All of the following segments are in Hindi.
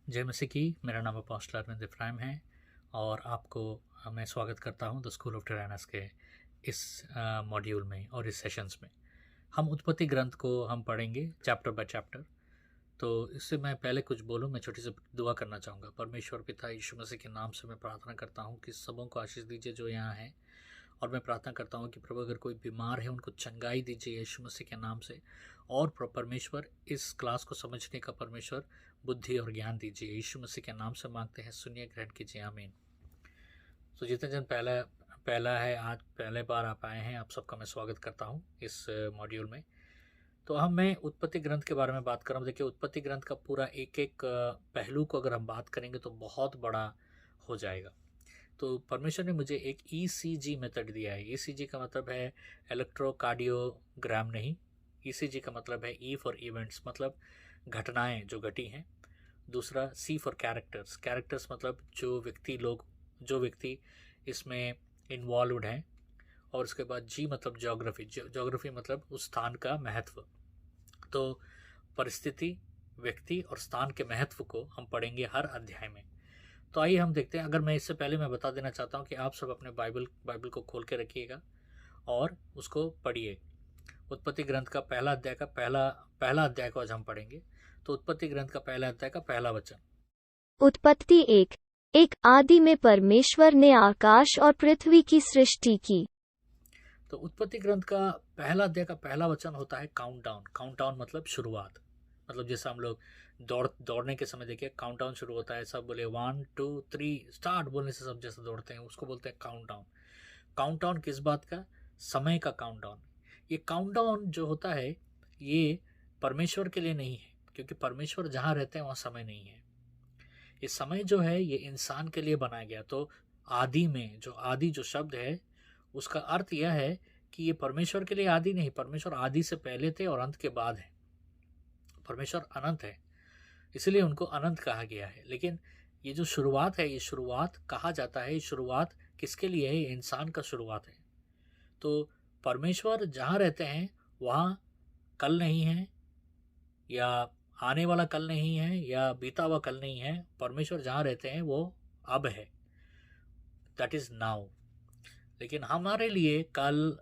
जय मसीह की। मेरा नाम अपोस्टल अरविंद इफ्राहिम है और आपको मैं स्वागत करता हूं द स्कूल ऑफ टिरानस के इस मॉड्यूल में और इस सेशंस में। हम उत्पत्ति ग्रंथ को हम पढ़ेंगे चैप्टर बाय चैप्टर। तो इससे मैं पहले कुछ बोलूं, मैं छोटी सी दुआ करना चाहूँगा। परमेश्वर पिता यीशु मसीह के नाम से मैं प्रार्थना करता हूँ कि सबों को आशीष दीजिए जो यहाँ हैं, और मैं प्रार्थना करता हूँ कि प्रभु अगर कोई बीमार है उनको चंगाई दीजिए यीशु मसीह के नाम से। और परमेश्वर इस क्लास को समझने का परमेश्वर बुद्धि और ज्ञान दीजिए यीशु मसीह के नाम से मांगते हैं, सुनिए, ग्रहण कीजिए, आमीन। तो जितने जन पहला है, आज पहले बार आप आए हैं, आप सबका मैं स्वागत करता हूँ इस मॉड्यूल में। तो मैं उत्पत्ति ग्रंथ के बारे में बात कर रहा हूँ। देखिए, उत्पत्ति ग्रंथ का पूरा एक एक पहलू को अगर हम बात करेंगे तो बहुत बड़ा हो जाएगा। तो परमेश्वर ने मुझे एक ECG मेथड दिया है। ECG का मतलब है इलेक्ट्रोकार्डियोग्राम नहीं। ECG का मतलब है E फॉर इवेंट्स, मतलब घटनाएं जो घटी हैं। दूसरा C फॉर कैरेक्टर्स। कैरेक्टर्स मतलब जो व्यक्ति इसमें इन्वॉल्वड हैं। और उसके बाद G मतलब ज्योग्राफी। ज्योग्राफी मतलब उस स्थान का महत्व। तो परिस्थिति, व्यक्ति और स्थान के महत्व को हम पढ़ेंगे हर अध्याय में। तो आइए हम देखते हैं। अगर मैं इससे पहले मैं बता देना चाहता हूँ कि आप सब अपने बाइबल को खोल के रखिएगा और उसको पढ़िए। उत्पत्ति ग्रंथ का पहला अध्याय को आज हम पढ़ेंगे। तो उत्पत्ति ग्रंथ का पहला अध्याय का पहला वचन। उत्पत्ति एक आदि में परमेश्वर ने आकाश और पृथ्वी की सृष्टि की। तो उत्पत्ति ग्रंथ का पहला अध्याय का पहला वचन होता है काउंटडाउन। काउंटडाउन मतलब शुरुआत। मतलब जैसे हम लोग दौड़ने के समय देखिए काउंटडाउन शुरू होता है, सब बोले 1 2 3 स्टार्ट बोलने से सब जैसे दौड़ते हैं, उसको बोलते हैं काउंटडाउन। काउंटडाउन किस बात का? समय का काउंटडाउन। ये काउंटडाउन जो होता है ये परमेश्वर के लिए नहीं है, क्योंकि परमेश्वर जहाँ रहते हैं वहाँ समय नहीं है। ये समय जो है ये इंसान के लिए बनाया गया। तो आदि में जो शब्द है उसका अर्थ यह है कि ये परमेश्वर के लिए आदि नहीं, परमेश्वर आदि से पहले थे और अंत के बाद है। परमेश्वर अनंत है, इसलिए उनको अनंत कहा गया है। लेकिन ये जो शुरुआत है, ये शुरुआत कहा जाता है, ये शुरुआत किसके लिए है? ये इंसान का शुरुआत है। तो परमेश्वर जहाँ रहते हैं वहाँ कल नहीं है, या आने वाला कल नहीं है, या बीता हुआ कल नहीं है। परमेश्वर जहाँ रहते हैं वो अब है, दैट इज नाउ। लेकिन हमारे लिए कल,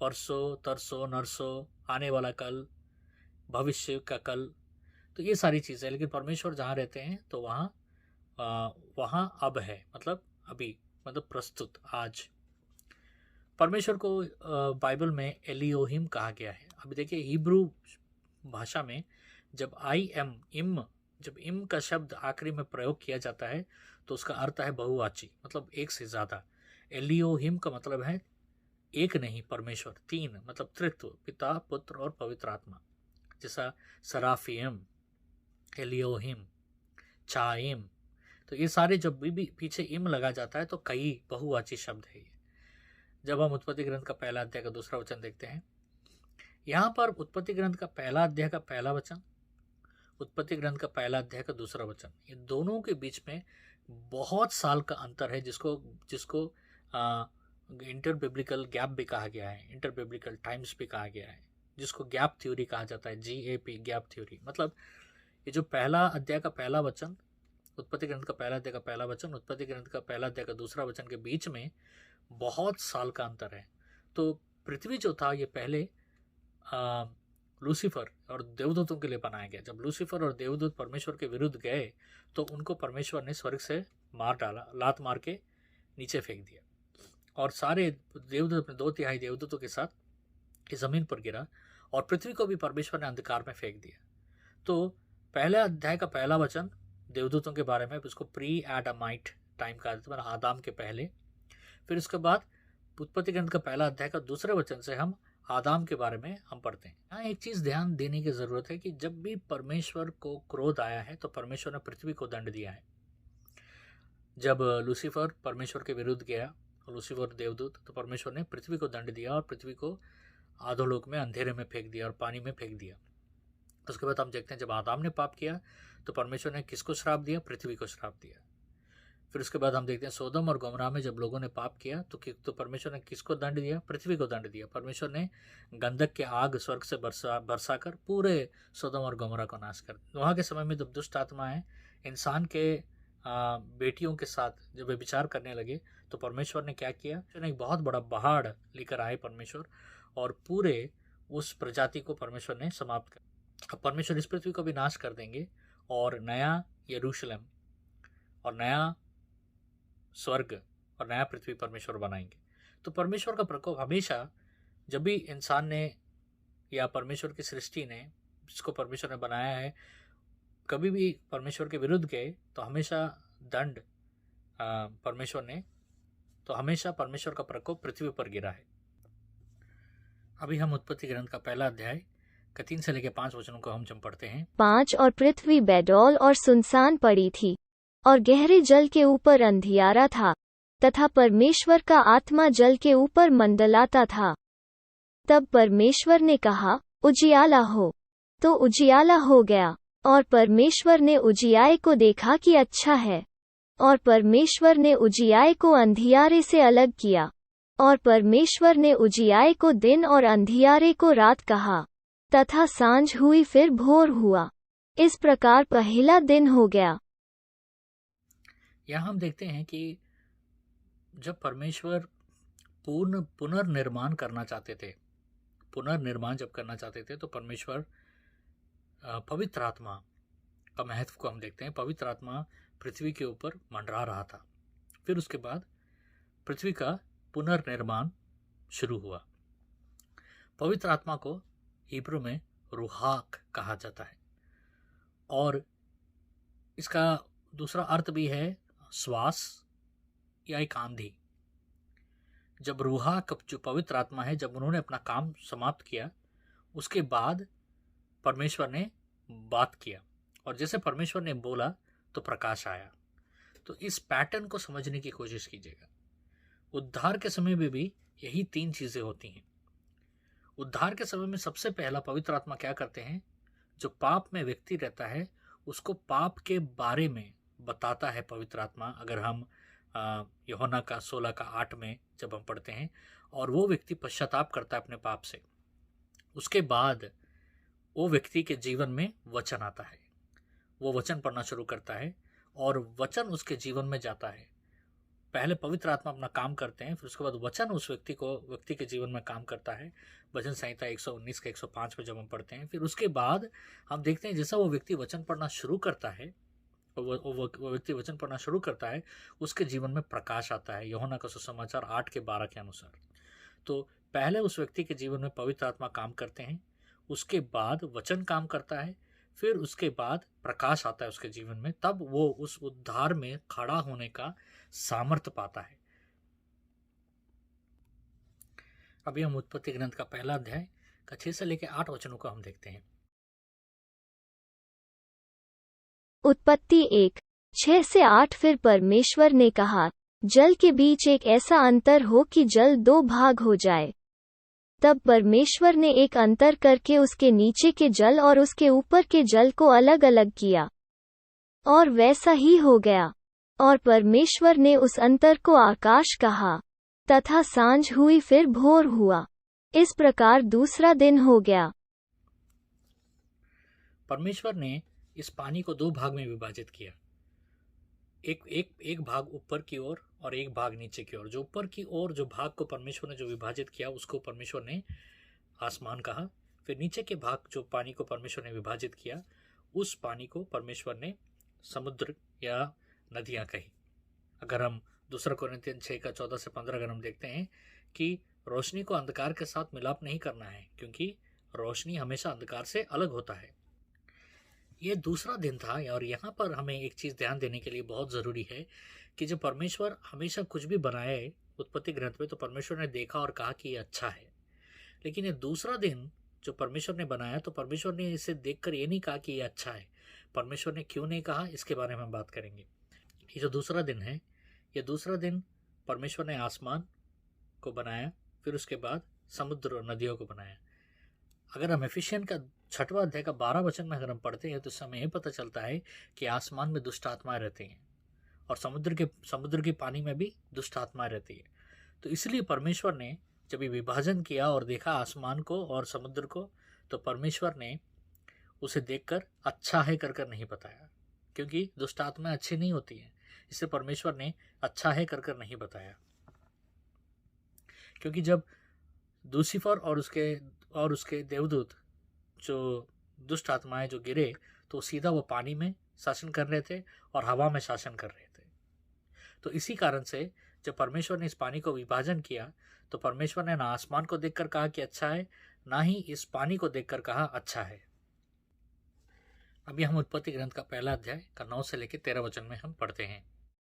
परसों, तरसों, नरसों, आने वाला कल, भविष्य का कल, तो ये सारी चीज़ें। लेकिन परमेश्वर जहाँ रहते हैं तो वहाँ अब है, मतलब अभी, मतलब प्रस्तुत, आज। परमेश्वर को बाइबल में एलियोहिम कहा गया है। अभी देखिए, हिब्रू भाषा में जब जब इम का शब्द आखिरी में प्रयोग किया जाता है तो उसका अर्थ है बहुवाची, मतलब एक से ज़्यादा। एलियोहिम का मतलब है एक नहीं, परमेश्वर तीन, मतलब त्रित्व, पिता, पुत्र और पवित्र आत्मा। जैसा सराफियम, एलियोहिम, चाइम, तो ये सारे जब भी पीछे इम लगा जाता है तो कई बहुवाची शब्द है ये। जब हम उत्पत्ति ग्रंथ का पहला अध्याय का दूसरा वचन देखते हैं, यहाँ पर उत्पत्ति ग्रंथ का पहला अध्याय का पहला वचन, उत्पत्ति ग्रंथ का पहला अध्याय का दूसरा वचन, ये दोनों के बीच में बहुत साल का अंतर है, जिसको इंटर बिब्लिकल गैप भी कहा गया है, इंटर बिब्लिकल टाइम्स भी कहा गया है, जिसको गैप थ्योरी कहा जाता है, GAP, गैप थ्योरी। मतलब ये जो पहला अध्याय का पहला वचन, उत्पत्ति ग्रंथ का पहला अध्याय का पहला वचन, उत्पत्ति ग्रंथ का पहला अध्याय का दूसरा वचन के बीच में बहुत साल का अंतर है। तो पृथ्वी जो था ये पहले लूसीफर और देवदूतों के लिए बनाया गया। जब लूसीफर और देवदूत परमेश्वर के विरुद्ध गए तो उनको परमेश्वर ने स्वर्ग से मार डाला, लात मार के नीचे फेंक दिया, और सारे देवदूत अपने 2/3 देवदूतों के साथ इस जमीन पर गिरा, और पृथ्वी को भी परमेश्वर ने अंधकार में फेंक दिया। तो पहले अध्याय का पहला वचन देवदूतों के बारे में, उसको प्री एडमाइट टाइम कहा जाता है, आदाम के पहले। फिर उसके बाद उत्पत्ति ग्रंथ का पहला अध्याय का दूसरे वचन से हम आदाम के बारे में हम पढ़ते हैं। यहाँ एक चीज ध्यान देने की जरूरत है कि जब भी परमेश्वर को क्रोध आया है तो परमेश्वर ने पृथ्वी को दंड दिया है। जब लूसीफर परमेश्वर के विरुद्ध गया, लूसीफर देवदूत, तो परमेश्वर ने पृथ्वी को दंड दिया और पृथ्वी को अधोलोक में अंधेरे में फेंक दिया और पानी में फेंक दिया। उसके बाद हम देखते हैं जब आदाम ने पाप किया तो परमेश्वर ने किसको श्राप दिया? पृथ्वी को श्राप दिया। फिर उसके बाद हम देखते हैं सोदम और गोमरा में जब लोगों ने पाप किया तो परमेश्वर ने किसको दंड दिया? पृथ्वी को दंड दिया। परमेश्वर ने गंधक के आग स्वर्ग से बरसा कर पूरे सोदम और गोमरा को नाश कर। वहाँ के समय में जब दुष्ट आत्माएं इंसान के बेटियों के साथ जब वे विचार करने लगे, तो परमेश्वर ने क्या किया, एक बहुत बड़ा पहाड़ लेकर आए परमेश्वर, और पूरे उस प्रजाति को परमेश्वर ने समाप्त कर। अब परमेश्वर इस पृथ्वी को भी नाश कर देंगे और नया यरूशलेम और नया स्वर्ग और नया पृथ्वी परमेश्वर बनाएंगे। तो परमेश्वर का प्रकोप हमेशा, जब भी इंसान ने या परमेश्वर की सृष्टि ने, जिसको परमेश्वर ने बनाया है, कभी भी परमेश्वर के विरुद्ध गए तो हमेशा दंड परमेश्वर ने, तो हमेशा परमेश्वर का प्रकोप पृथ्वी पर गिरा है। अभी हम उत्पत्ति ग्रंथ का पहला अध्याय का 3 से लेकर 5 वचनों को हम जब पढ़ते हैं। 5 और पृथ्वी बेडौल और सुनसान पड़ी थी, और गहरे जल के ऊपर अंधियारा था, तथा परमेश्वर का आत्मा जल के ऊपर मंडलाता था। तब परमेश्वर ने कहा, उजियाला हो। तो उजियाला हो गया। और परमेश्वर ने उजियाए को देखा कि अच्छा है। और परमेश्वर ने उजियाए को अंधियारे से अलग किया। और परमेश्वर ने उजियाए को दिन और अंधियारे को रात कहा। तथा सांझ हुई फिर भोर हुआ। इस प्रकार पहला दिन हो गया। यहाँ हम देखते हैं कि जब परमेश्वर पुनर्निर्माण करना चाहते थे, पुनर्निर्माण जब करना चाहते थे, तो परमेश्वर पवित्र आत्मा का महत्व को हम देखते हैं। पवित्र आत्मा पृथ्वी के ऊपर मंडरा रहा था। फिर उसके बाद पृथ्वी का पुनर्निर्माण शुरू हुआ। पवित्र आत्मा को हिब्रू में रूहाक कहा जाता है, और इसका दूसरा अर्थ भी है श्वास या एक आंधी। जब रूहाक, जो पवित्र आत्मा है, जब उन्होंने अपना काम समाप्त किया, उसके बाद परमेश्वर ने बात किया, और जैसे परमेश्वर ने बोला तो प्रकाश आया। तो इस पैटर्न को समझने की कोशिश कीजिएगा। उद्धार के समय में भी यही 3 चीजें होती हैं। उद्धार के समय में सबसे पहला पवित्र आत्मा क्या करते हैं, जो पाप में व्यक्ति रहता है उसको पाप के बारे में बताता है पवित्र आत्मा। अगर हम यूहन्ना का 16 का 8 में जब हम पढ़ते हैं, और वो व्यक्ति पश्चाताप करता है अपने पाप से, उसके बाद वो व्यक्ति के जीवन में वचन आता है। वो वचन पढ़ना शुरू करता है और वचन उसके जीवन में जाता है। पहले पवित्र आत्मा अपना काम करते हैं, फिर उसके बाद वचन उस व्यक्ति के जीवन में काम करता है। भजन संहिता 119 के 105 में जब हम पढ़ते हैं, फिर उसके बाद हम देखते हैं जैसा वो व्यक्ति वचन पढ़ना शुरू करता है, वो व्यक्ति वचन पढ़ना शुरू करता है, उसके जीवन में प्रकाश आता है, यूहन्ना का सुसमाचार 8 के 12 के अनुसार। तो पहले उस व्यक्ति के जीवन में पवित्र आत्मा काम करते हैं, उसके बाद वचन काम करता है, फिर उसके बाद प्रकाश आता है उसके जीवन में, तब वो उस उद्धार में खड़ा होने का सामर्थ्य पाता है। अभी हम उत्पत्ति ग्रंथ का पहला अध्याय का 6 से लेकर 8 वचनों को हम देखते हैं। उत्पत्ति 1, 6 से 8। फिर परमेश्वर ने कहा, जल के बीच एक ऐसा अंतर हो कि जल 2 भाग हो जाए। तब परमेश्वर ने एक अंतर करके उसके नीचे के जल और उसके ऊपर के जल को अलग अलग किया, और वैसा ही हो गया। और परमेश्वर ने उस अंतर को आकाश कहा। तथा सांझ हुई फिर भोर हुआ। इस प्रकार दूसरा दिन हो गया। परमेश्वर ने इस पानी को 2 भाग में विभाजित किया, एक भाग ऊपर की ओर और एक भाग नीचे की ओर। जो ऊपर की ओर जो भाग को परमेश्वर ने जो विभाजित किया, उसको परमेश्वर ने आसमान कहा। फिर नीचे के भाग जो पानी को परमेश्वर ने विभाजित किया, उस पानी को परमेश्वर ने समुद्र या नदियां कही। अगर हम 2 कोरिन्थियन 6 का 14 से 15 अगर हम देखते हैं कि रोशनी को अंधकार के साथ मिलाप नहीं करना है, क्योंकि रोशनी हमेशा अंधकार से अलग होता है। ये दूसरा दिन था, और यहाँ पर हमें एक चीज़ ध्यान देने के लिए बहुत ज़रूरी है कि जब परमेश्वर हमेशा कुछ भी बनाए उत्पत्ति ग्रंथ में, तो परमेश्वर ने देखा और कहा कि ये अच्छा है। लेकिन ये दूसरा दिन जो परमेश्वर ने बनाया, तो परमेश्वर ने इसे देखकर ये नहीं कहा कि ये अच्छा है। परमेश्वर ने क्यों नहीं कहा, इसके बारे में हम बात करेंगे। ये जो दूसरा दिन है, ये दूसरा दिन परमेश्वर ने आसमान को बनाया, फिर उसके बाद समुद्र और नदियों को बनाया। अगर हम एफिशिएंट का 6वां अध्याय का 12 वचन में अगर हम पढ़ते हैं, तो इससे हमें पता चलता है कि आसमान में दुष्ट आत्माएं रहती हैं, और समुद्र के पानी में भी दुष्ट आत्माएं रहती है। तो इसलिए परमेश्वर ने जब ये विभाजन किया और देखा आसमान को और समुद्र को, तो परमेश्वर ने उसे देखकर अच्छा है कर नहीं बताया। क्योंकि दुष्ट आत्माएं अच्छी नहीं होती हैं, इससे परमेश्वर ने अच्छा है कर कर नहीं बताया। क्योंकि जब लूसीफर और उसके देवदूत जो दुष्ट आत्माएं जो गिरे, तो सीधा वो पानी में शासन कर रहे थे और हवा में शासन कर रहे थे। तो इसी कारण से जब परमेश्वर ने इस पानी को विभाजन किया, तो परमेश्वर ने ना आसमान को देखकर कहा कि अच्छा है, ना ही इस पानी को देखकर कहा अच्छा है। अभी हम उत्पत्ति ग्रंथ का पहला अध्याय का 9 से लेकर 13 वचन में हम पढ़ते हैं।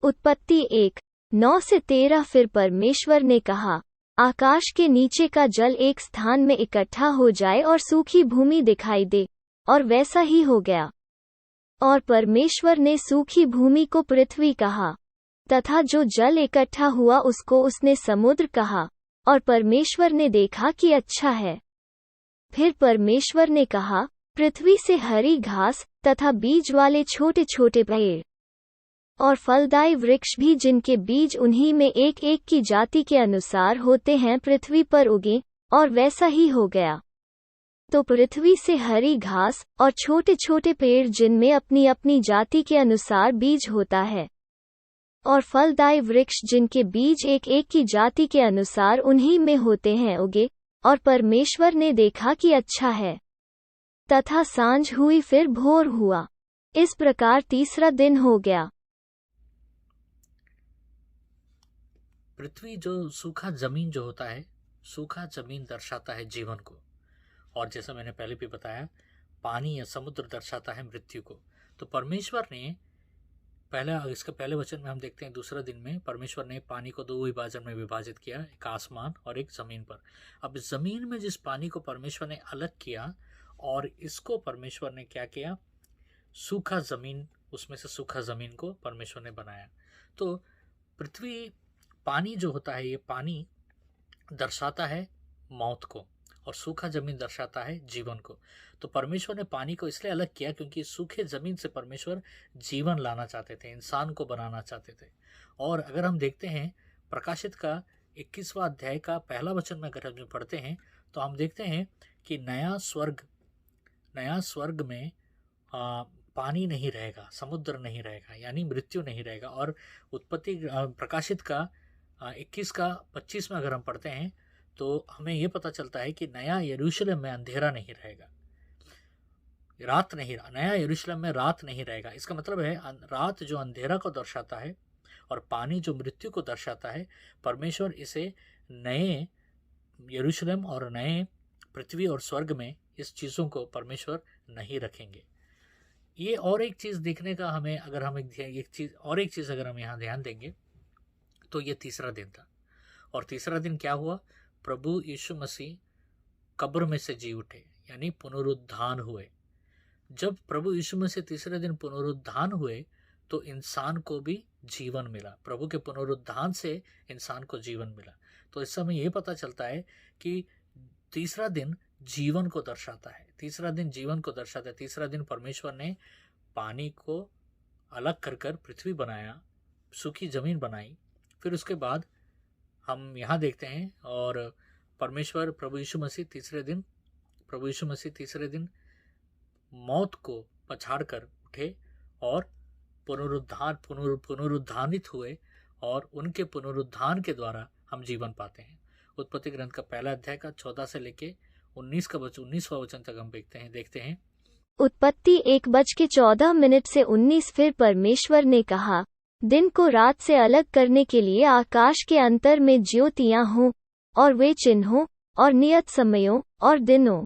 उत्पत्ति 1:9 से 13। फिर परमेश्वर ने कहा, आकाश के नीचे का जल एक स्थान में इकट्ठा हो जाए और सूखी भूमि दिखाई दे, और वैसा ही हो गया। और परमेश्वर ने सूखी भूमि को पृथ्वी कहा, तथा जो जल इकट्ठा हुआ उसको उसने समुद्र कहा। और परमेश्वर ने देखा कि अच्छा है। फिर परमेश्वर ने कहा, पृथ्वी से हरी घास तथा बीज वाले छोटे छोटे पेड़ और फलदायी वृक्ष भी, जिनके बीज उन्हीं में एक एक की जाति के अनुसार होते हैं, पृथ्वी पर उगे, और वैसा ही हो गया। तो पृथ्वी से हरी घास और छोटे छोटे पेड़, जिनमें अपनी अपनी जाति के अनुसार बीज होता है, और फलदायी वृक्ष, जिनके बीज एक एक की जाति के अनुसार उन्हीं में होते हैं, उगे। और परमेश्वर ने देखा कि अच्छा है। तथा सांझ हुई, फिर भोर हुआ। इस प्रकार तीसरा दिन हो गया। पृथ्वी जो सूखा जमीन जो होता है, सूखा जमीन दर्शाता है जीवन को, और जैसा मैंने पहले भी बताया, पानी या समुद्र दर्शाता है मृत्यु को। तो परमेश्वर ने इसके पहले वचन में हम देखते हैं, दूसरा दिन में परमेश्वर ने पानी को 2 विभाजन में विभाजित किया, एक आसमान और एक जमीन पर। अब जमीन में जिस पानी को परमेश्वर ने अलग किया, और इसको परमेश्वर ने क्या किया, सूखा जमीन, उसमें से सूखा जमीन को परमेश्वर ने बनाया। तो पृथ्वी, पानी जो होता है, ये पानी दर्शाता है मौत को, और सूखा जमीन दर्शाता है जीवन को। तो परमेश्वर ने पानी को इसलिए अलग किया क्योंकि सूखे जमीन से परमेश्वर जीवन लाना चाहते थे, इंसान को बनाना चाहते थे। और अगर हम देखते हैं प्रकाशित का 21वां अध्याय का पहला वचन में अगर हम पढ़ते हैं, तो हम देखते हैं कि नया स्वर्ग में पानी नहीं रहेगा, समुद्र नहीं रहेगा, यानी मृत्यु नहीं रहेगा। और प्रकाशित का 21 का 25 में अगर हम पढ़ते हैं, तो हमें यह पता चलता है कि नया यरूशलेम में अंधेरा नहीं रहेगा, नया यरूशलेम में रात नहीं रहेगा। इसका मतलब है रात जो अंधेरा को दर्शाता है और पानी जो मृत्यु को दर्शाता है, परमेश्वर इसे नए यरूशलेम और नए पृथ्वी और स्वर्ग में इस चीज़ों को परमेश्वर नहीं रखेंगे। ये और एक चीज़ देखने का हमें, अगर हम एक चीज़ अगर हम यहाँ ध्यान देंगे, तो ये तीसरा दिन था। और तीसरा दिन क्या हुआ, प्रभु यीशु मसीह कब्र में से जी उठे, यानी पुनरुत्थान हुए। जब प्रभु यीशु मसीह तीसरे दिन पुनरुत्थान हुए, तो इंसान को भी जीवन मिला। प्रभु के पुनरुत्थान से इंसान को जीवन मिला। तो इस समय ये पता चलता है कि तीसरा दिन जीवन को दर्शाता है। तीसरा दिन परमेश्वर ने पानी को अलग कर पृथ्वी बनाया, सूखी जमीन बनाई। फिर उसके बाद हम यहाँ देखते हैं, और प्रभु यीशु मसीह तीसरे दिन मौत को पछाड़कर उठे और पुनरुत्थानित हुए, और उनके पुनरुत्थान के द्वारा हम जीवन पाते हैं। उत्पत्ति ग्रंथ का पहला अध्याय का 14 से लेके 19वां वचन तक हम देखते हैं। उत्पत्ति 1:14 से 19। फिर परमेश्वर ने कहा, दिन को रात से अलग करने के लिए आकाश के अंतर में ज्योतियां हों, और वे चिन्हों और नियत समयों और दिनों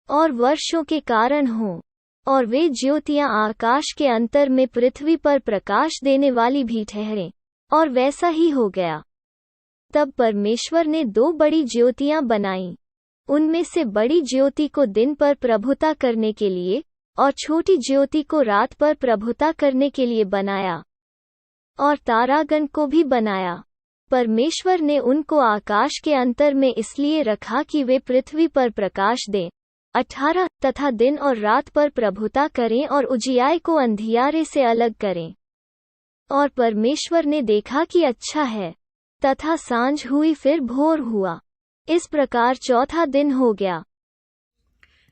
और वर्षों के कारण हों, और वे ज्योतियां आकाश के अंतर में पृथ्वी पर प्रकाश देने वाली भी ठहरें, और वैसा ही हो गया। तब परमेश्वर ने 2 बड़ी ज्योतियां बनाईं। उनमें से बड़ी ज्योति को दिन पर प्रभुता करने के लिए, और छोटी ज्योति को रात पर प्रभुता करने के लिए बनाया, और तारागण को भी बनाया। परमेश्वर ने उनको आकाश के अंतर में इसलिए रखा कि वे पृथ्वी पर प्रकाश दें, 18 तथा दिन और रात पर प्रभुता करें, और उजियारे को अंधियारे से अलग करें। और परमेश्वर ने देखा कि अच्छा है। तथा सांझ हुई, फिर भोर हुआ। इस प्रकार चौथा दिन हो गया।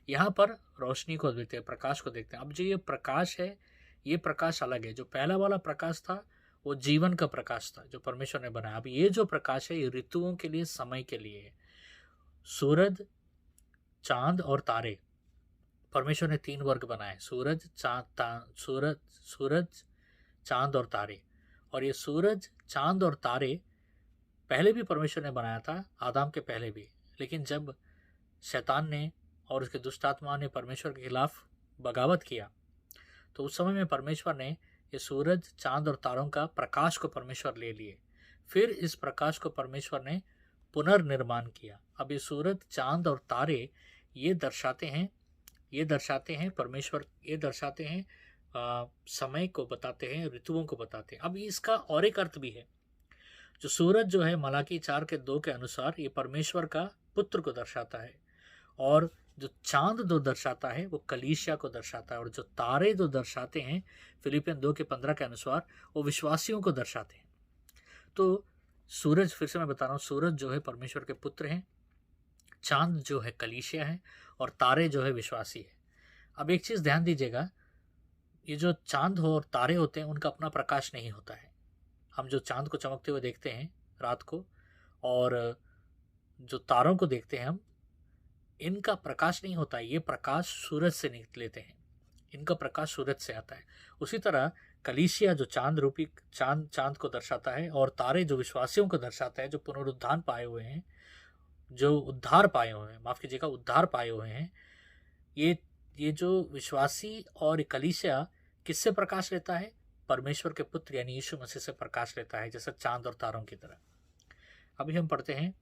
यहाँ पर रोशनी को देखते हैं, प्रकाश को देखते हैं। अब जो ये प्रकाश है, ये प्रकाश अलग है। जो पहला वाला प्रकाश था वो जीवन का प्रकाश था जो परमेश्वर ने बनाया। अब ये जो प्रकाश है ये ऋतुओं के लिए, समय के लिए है। सूरज, चांद और तारे, परमेश्वर ने 3 वर्ग बनाए, सूरज, सूरज, चांद और तारे। और ये सूरज, चांद और तारे पहले भी परमेश्वर ने बनाया था, आदम के पहले भी। लेकिन जब शैतान ने और उसके दुष्ट आत्मा ने परमेश्वर के खिलाफ बगावत किया, तो उस समय में परमेश्वर ने ये सूरज, चांद और तारों का प्रकाश को परमेश्वर ले लिए। फिर इस प्रकाश को परमेश्वर ने पुनर्निर्माण किया। अब ये सूरज, चांद और तारे ये दर्शाते हैं परमेश्वर, ये दर्शाते हैं समय को बताते हैं, ऋतुओं को बताते हैं। अब इसका और एक अर्थ भी है। जो सूरज जो है मलाकी 4:2 के अनुसार ये परमेश्वर का पुत्र को दर्शाता है, और जो चांद दो दर्शाता है वो कलीसिया को दर्शाता है, और जो तारे दो दर्शाते हैं फिलिपियन 2:15 के अनुसार वो विश्वासियों को दर्शाते हैं। तो सूरज, फिर से मैं बता रहा हूँ, सूरज जो है परमेश्वर के पुत्र हैं, चांद जो है कलीसिया है, और तारे जो है विश्वासी है। अब एक चीज़ ध्यान दीजिएगा, ये जो चांद हो और तारे होते हैं उनका अपना प्रकाश नहीं होता है। हम जो चांद को चमकते हुए देखते हैं रात को, और जो तारों को देखते हैं हम, इनका प्रकाश नहीं होता है, ये प्रकाश सूरज से लेते हैं, इनका प्रकाश सूरज से आता है। उसी तरह कलीसिया जो चांद रूपी चांद को दर्शाता है, और तारे जो विश्वासियों को दर्शाता है, जो पुनरुत्थान पाए हुए हैं, जो उद्धार पाए हुए हैं, माफ कीजिएगा, उद्धार पाए हुए हैं। ये जो विश्वासी और कलीसिया किससे प्रकाश लेता है? परमेश्वर के पुत्र यानी यीशु मसीह से प्रकाश लेता है, जैसे चांद और तारों की तरह। अभी हम पढ़ते हैं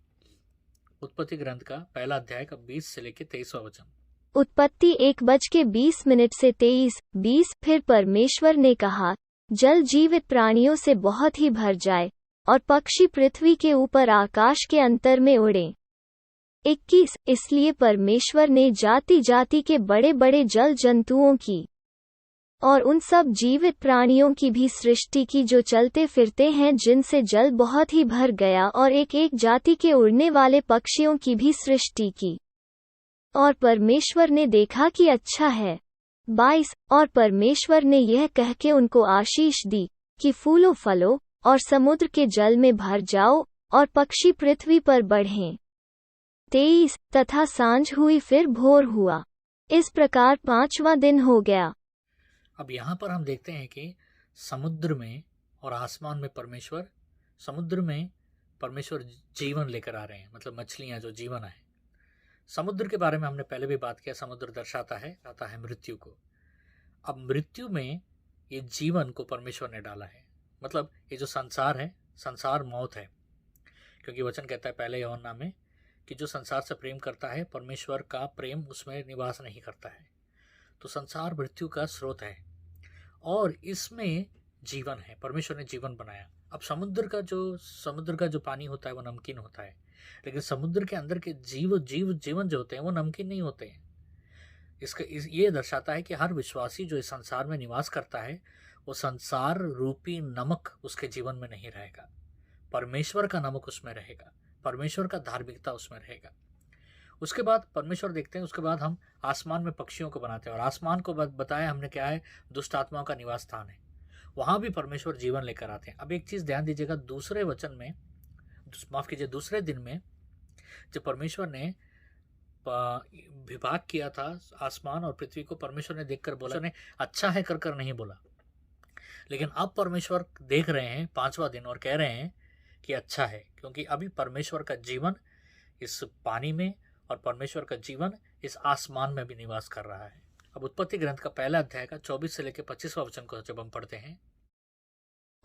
उत्पत्ति ग्रंथ का पहला अध्याय का 20 से लेकर 23वां वचन। उत्पत्ति 1:20 से 23:20। फिर परमेश्वर ने कहा, जल जीवित प्राणियों से बहुत ही भर जाए, और पक्षी पृथ्वी के ऊपर आकाश के अंतर में उड़े। 21। इसलिए परमेश्वर ने जाति जाति के बड़े बड़े जल जंतुओं की और उन सब जीवित प्राणियों की भी सृष्टि की जो चलते फिरते हैं, जिनसे जल बहुत ही भर गया, और एक एक जाति के उड़ने वाले पक्षियों की भी सृष्टि की। और परमेश्वर ने देखा कि अच्छा है। 22। और परमेश्वर ने यह कह के उनको आशीष दी कि फूलो फलो और समुद्र के जल में भर जाओ, और पक्षी पृथ्वी पर बढ़ें। 23। तथा सांझ हुई, फिर भोर हुआ। इस प्रकार 5वां दिन हो गया। अब यहाँ पर हम देखते हैं कि समुद्र में और आसमान में परमेश्वर, समुद्र में परमेश्वर जीवन लेकर आ रहे हैं, मतलब मछलियाँ जो जीवन है। समुद्र के बारे में हमने पहले भी बात किया, समुद्र दर्शाता है मृत्यु को। अब मृत्यु में ये जीवन को परमेश्वर ने डाला है, मतलब ये जो संसार है, संसार मौत है, क्योंकि वचन कहता है पहले यूहन्ना में कि जो संसार से प्रेम करता है, परमेश्वर का प्रेम उसमें निवास नहीं करता है। तो संसार मृत्यु का स्रोत है, और इसमें जीवन है, परमेश्वर ने जीवन बनाया। अब समुद्र का जो पानी होता है वो नमकीन होता है, लेकिन समुद्र के अंदर के जीवन जो होते हैं वो नमकीन नहीं होते हैं। ये दर्शाता है कि हर विश्वासी जो इस संसार में निवास करता है, वो संसार रूपी नमक उसके जीवन में नहीं रहेगा, परमेश्वर का नमक उसमें रहेगा, परमेश्वर का धार्मिकता उसमें रहेगा। उसके बाद परमेश्वर देखते हैं, उसके बाद हम आसमान में पक्षियों को बनाते हैं, और आसमान को बताया हमने क्या है, दुष्ट आत्माओं का निवास स्थान है, वहां भी परमेश्वर जीवन लेकर आते हैं। अब एक चीज ध्यान दीजिएगा, दूसरे दिन में जब परमेश्वर ने विभाग किया था आसमान और पृथ्वी को, परमेश्वर ने देखकर बोला, ने अच्छा है कर नहीं बोला, लेकिन अब परमेश्वर देख रहे हैं 5वां दिन और कह रहे हैं कि अच्छा है, क्योंकि अभी परमेश्वर का जीवन इस पानी में और परमेश्वर का जीवन इस आसमान में भी निवास कर रहा है। अब उत्पत्ति ग्रंथ का पहला अध्याय का 24 से लेकर 25वां वचन को जब हम पढ़ते हैं,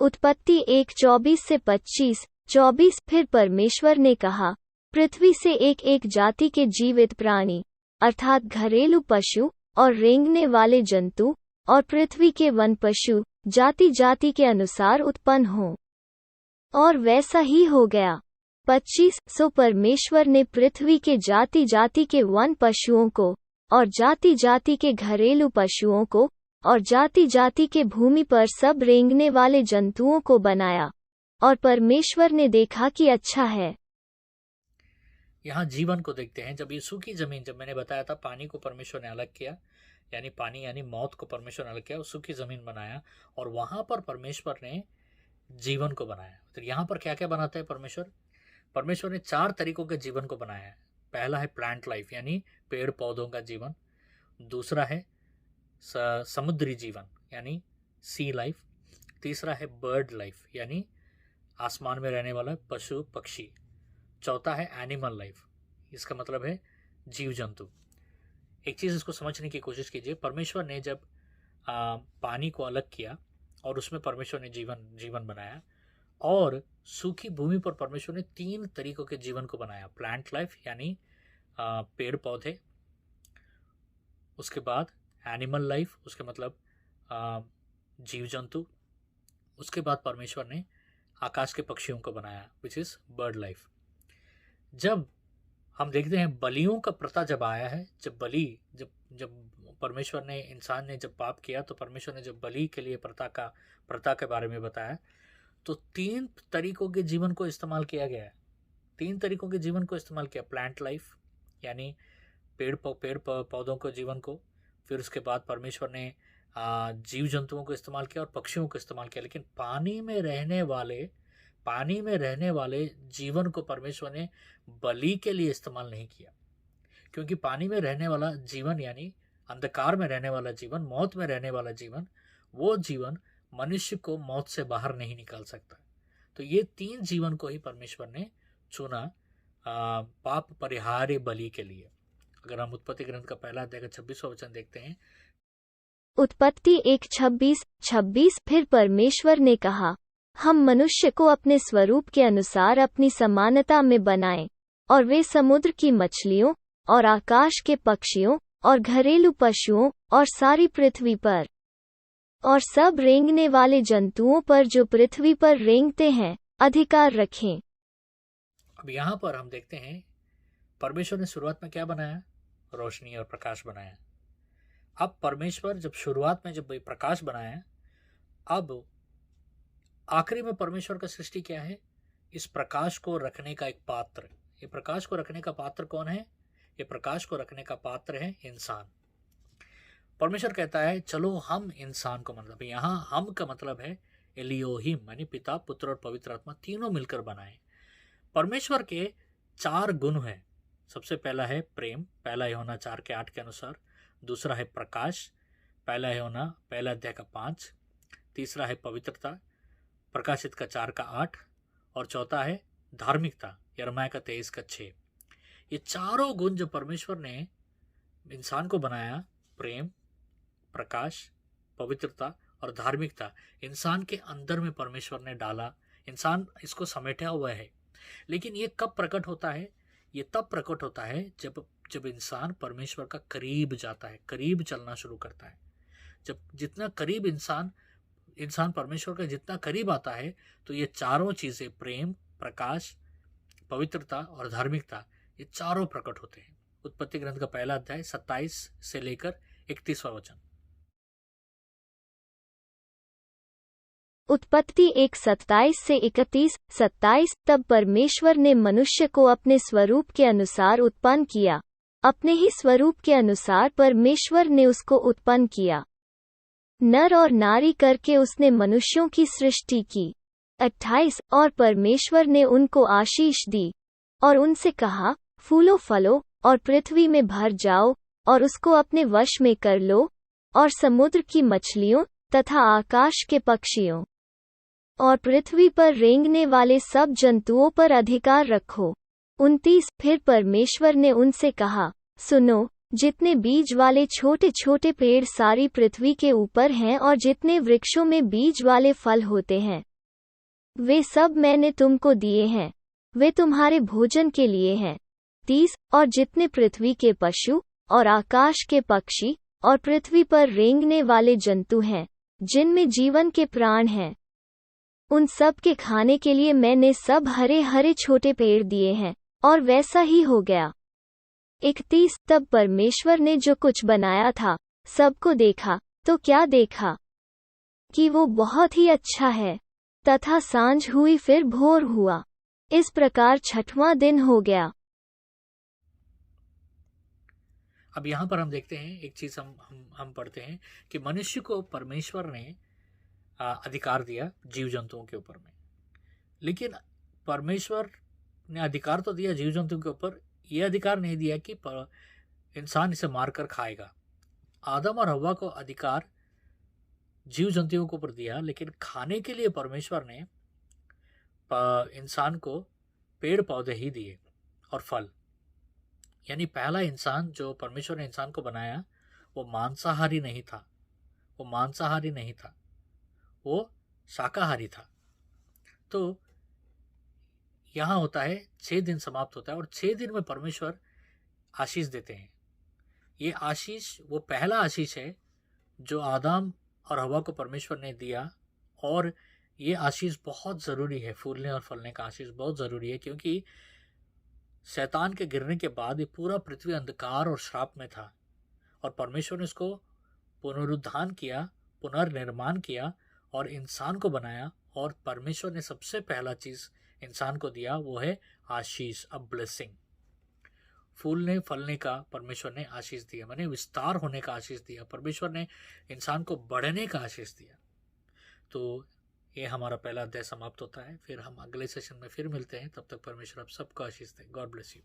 उत्पत्ति 1:24 से 25। 24। फिर परमेश्वर ने कहा, पृथ्वी से एक एक जाति के जीवित प्राणी, अर्थात घरेलू पशु और रेंगने वाले जंतु, और पृथ्वी के वन पशु जाति जाति के अनुसार उत्पन्न हो। और वैसा ही हो गया। 25। सो परमेश्वर ने पृथ्वी के जाति जाति के वन पशुओं को, और जाति जाति के घरेलू पशुओं को, और जाति जाति के भूमि पर सब रेंगने वाले जंतुओं को बनाया, और परमेश्वर ने देखा कि अच्छा है। यहाँ जीवन को देखते हैं। जब ये सूखी जमीन, जब मैंने बताया था पानी को परमेश्वर ने अलग किया, यानी पानी यानी मौत को परमेश्वर ने अलग किया और सूखी जमीन बनाया, और वहां पर परमेश्वर ने जीवन को बनाया। तो यहाँ पर क्या क्या बनाता है परमेश्वर? परमेश्वर ने 4 तरीकों के जीवन को बनाया है। पहला है प्लांट लाइफ यानी पेड़ पौधों का जीवन। दूसरा है समुद्री जीवन यानी सी लाइफ। तीसरा है बर्ड लाइफ यानी आसमान में रहने वाला पशु पक्षी। चौथा है एनिमल लाइफ, इसका मतलब है जीव जंतु। एक चीज़ इसको समझने की कोशिश कीजिए, परमेश्वर ने जब पानी को अलग किया और उसमें परमेश्वर ने जीवन बनाया, और सूखी भूमि पर परमेश्वर ने 3 तरीकों के जीवन को बनाया। प्लांट लाइफ यानी पेड़ पौधे, उसके बाद एनिमल लाइफ, उसके मतलब जीव जंतु, उसके बाद परमेश्वर ने आकाश के पक्षियों को बनाया विच इज़ बर्ड लाइफ। जब हम देखते हैं बलियों का प्रथा जब आया है, जब परमेश्वर ने इंसान ने जब पाप किया तो परमेश्वर ने जब बलि के लिए प्रथा के बारे में बताया, तो 3 तरीकों के जीवन को इस्तेमाल किया गया है। 3 तरीकों के जीवन को इस्तेमाल किया, प्लांट लाइफ यानी पेड़ पौधों को जीवन को, फिर उसके बाद परमेश्वर ने जीव जंतुओं को इस्तेमाल किया और पक्षियों को इस्तेमाल किया। लेकिन पानी में रहने वाले जीवन को परमेश्वर ने बलि के लिए इस्तेमाल नहीं किया, क्योंकि पानी में रहने वाला जीवन यानी अंधकार में रहने वाला जीवन, मौत में रहने वाला जीवन, वो जीवन मनुष्य को मौत से बाहर नहीं निकाल सकता। तो ये 3 जीवन को ही परमेश्वर ने चुना पाप परिहार्य बलि के लिए। अगर हम उत्पत्ति ग्रंथ का पहला अध्याय का 26वां वचन देखते हैं, उत्पत्ति 1:26 फिर परमेश्वर ने कहा, हम मनुष्य को अपने स्वरूप के अनुसार अपनी समानता में बनाएं, और वे समुद्र की मछलियों और आकाश के पक्षियों और घरेलू पशुओं और सारी पृथ्वी पर और सब रेंगने वाले जंतुओं पर जो पृथ्वी पर रेंगते हैं अधिकार रखें। अब यहाँ पर हम देखते हैं परमेश्वर ने शुरुआत में क्या बनाया? रोशनी और प्रकाश बनाया। अब परमेश्वर जब शुरुआत में जब प्रकाश बनाया, अब आखिरी में परमेश्वर का सृष्टि क्या है? इस प्रकाश को रखने का एक पात्र। ये प्रकाश को रखने का पात्र कौन है? ये प्रकाश को रखने का पात्र है इंसान। परमेश्वर कहता है चलो हम इंसान को, मतलब यहाँ हम का मतलब है एलियोहिम यानी पिता, पुत्र और पवित्र आत्मा तीनों मिलकर बनाए। परमेश्वर के 4 गुण हैं। सबसे पहला है प्रेम, पहला यूहन्ना 4:8 के अनुसार। दूसरा है प्रकाश, पहला यूहन्ना पहला अध्याय का 5। तीसरा है पवित्रता, प्रकाशित का 4:8। और चौथा है धार्मिकता, यिर्मयाह का 23:6। ये चारों गुण जो परमेश्वर ने इंसान को बनाया, प्रेम, प्रकाश, पवित्रता और धार्मिकता, इंसान के अंदर में परमेश्वर ने डाला। इंसान इसको समेटा हुआ है। लेकिन ये कब प्रकट होता है? ये तब प्रकट होता है जब इंसान परमेश्वर का करीब जाता है, करीब चलना शुरू करता है। जब जितना करीब इंसान परमेश्वर का जितना करीब आता है, तो ये चारों चीज़ें, प्रेम, प्रकाश, पवित्रता और धार्मिकता, ये चारों प्रकट होते हैं। उत्पत्ति ग्रंथ का पहला अध्याय 27 से लेकर 31वां वचन। उत्पत्ति 1:27 से 31:27 तब परमेश्वर ने मनुष्य को अपने स्वरूप के अनुसार उत्पन्न किया, अपने ही स्वरूप के अनुसार परमेश्वर ने उसको उत्पन्न किया, नर और नारी करके उसने मनुष्यों की सृष्टि की। 28 और परमेश्वर ने उनको आशीष दी और उनसे कहा, फूलो फलो और पृथ्वी में भर जाओ और उसको अपने वश में कर लो, और समुद्र की मछलियों तथा आकाश के पक्षियों और पृथ्वी पर रेंगने वाले सब जंतुओं पर अधिकार रखो। 29 फिर परमेश्वर ने उनसे कहा, सुनो, जितने बीज वाले छोटे छोटे पेड़ सारी पृथ्वी के ऊपर हैं और जितने वृक्षों में बीज वाले फल होते हैं, वे सब मैंने तुमको दिए हैं, वे तुम्हारे भोजन के लिए हैं। 30 और जितने पृथ्वी के पशु और आकाश के पक्षी और पृथ्वी पर रेंगने वाले जंतु हैं, जिनमें जीवन के प्राण हैं, उन सब के खाने के लिए मैंने सब हरे हरे छोटे पेड़ दिए हैं। और वैसा ही हो गया। 31 तब परमेश्वर ने जो कुछ बनाया था सबको देखा, तो क्या देखा कि वो बहुत ही अच्छा है। तथा सांझ हुई फिर भोर हुआ, इस प्रकार 6वां दिन हो गया। अब यहाँ पर हम देखते हैं एक चीज़ हम पढ़ते हैं कि मनुष्य को परमेश्वर ने अधिकार दिया जीव जंतुओं के ऊपर में, लेकिन परमेश्वर ने अधिकार तो दिया जीव जंतुओं के ऊपर, ये अधिकार नहीं दिया कि इंसान इसे मारकर खाएगा। आदम और हव्वा को अधिकार जीव जंतुओं के ऊपर दिया, लेकिन खाने के लिए परमेश्वर ने इंसान को पेड़ पौधे ही दिए और फल। यानी पहला इंसान जो परमेश्वर ने इंसान को बनाया वो मांसाहारी नहीं था, वो शाकाहारी था। तो यहाँ होता है 6 दिन समाप्त होता है और 6 दिन में परमेश्वर आशीष देते हैं। ये आशीष वो पहला आशीष है जो आदम और हवा को परमेश्वर ने दिया, और ये आशीष बहुत ज़रूरी है। फूलने और फलने का आशीष बहुत ज़रूरी है, क्योंकि शैतान के गिरने के बाद ये पूरा पृथ्वी अंधकार और श्राप में था, और परमेश्वर ने इसको पुनरुत्थान किया, पुनर्निर्माण किया और इंसान को बनाया। और परमेश्वर ने सबसे पहला चीज़ इंसान को दिया वो है आशीष, अ ब्लेसिंग। फूलने फलने का परमेश्वर ने आशीष दिया, माने विस्तार होने का आशीष दिया। परमेश्वर ने इंसान को बढ़ने का आशीष दिया। तो ये हमारा पहला अध्याय समाप्त होता है। फिर हम अगले सेशन में फिर मिलते हैं। तब तक परमेश्वर आप सबको आशीष दे। God bless you.